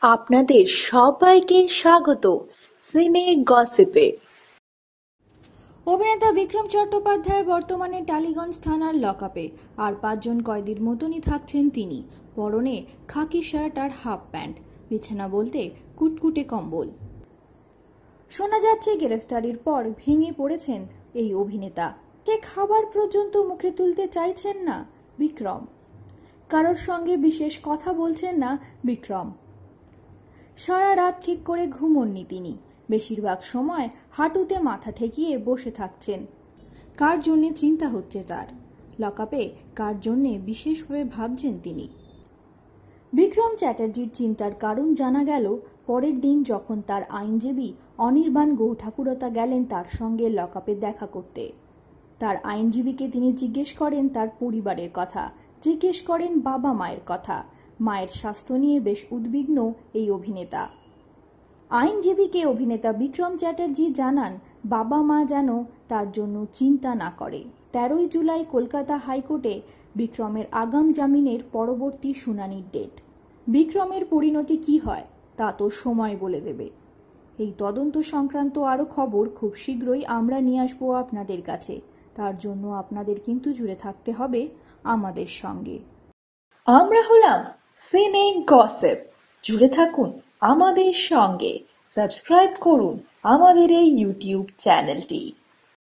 আপনাদের সবাইকে স্বাগত সিনে গসিপে। অভিনেতা বিক্রম চট্টোপাধ্যায় বর্তমানে টালিগঞ্জ থানার লকআপে। আর 5 জন কয়েদির মতনই থাকছেন তিনি। পরনে খাকি শার্ট আর হাফ প্যান্ট, বিছানা বলতে কুটকুটে কম্বল। শোনা যাচ্ছে গ্রেফতারির পর ভেঙে পড়েছেন এই অভিনেতা। যে খাবার পর্যন্ত মুখে তুলতে চাইছেন না বিক্রম। কারোর সঙ্গে বিশেষ কথা বলছেন না বিক্রম। সারা রাত ঠিক করে ঘুমোননি তিনি। বেশিরভাগ সময় হাঁটুতে মাথা ঠেকিয়ে বসে থাকছেন। কার জন্যে চিন্তা হচ্ছে তার? লকআপে কার জন্যে বিশেষভাবে ভাবছেন তিনি? বিক্রম চ্যাটার্জির চিন্তার কারণ জানা গেল পরের দিন, যখন তার আইনজীবী অনির্বাণ গৌঠাকুরতা গেলেন তার সঙ্গে লকআপে দেখা করতে। তার আইনজীবীকে তিনি জিজ্ঞেস করেন তার পরিবারের কথা, জিজ্ঞেস করেন বাবা মায়ের কথা। মায়ের স্বাস্থ্য নিয়ে বেশ উদ্বিগ্ন এই অভিনেতা। আইনজীবীকে অভিনেতা বিক্রম চ্যাটার্জি জানান বাবা মা যেন তার জন্য চিন্তা না করে। 13ই জুলাই কলকাতা হাইকোর্টে বিক্রমের আগাম জামিনের পরবর্তী শুনানির ডেট। বিক্রমের পরিণতি কি হয় তা তো সময় বলে দেবে। এই তদন্ত সংক্রান্ত আরও খবর খুব শীঘ্রই আমরা নিয়ে আসবো আপনাদের কাছে। তার জন্য আপনাদের কিন্তু জুড়ে থাকতে হবে আমাদের সঙ্গে। আমরা হলাম সিনে গসিপ। জুড়ে থাকুন আমাদের সঙ্গে, সাবস্ক্রাইব করুন আমাদের এই ইউটিউব চ্যানেলটি।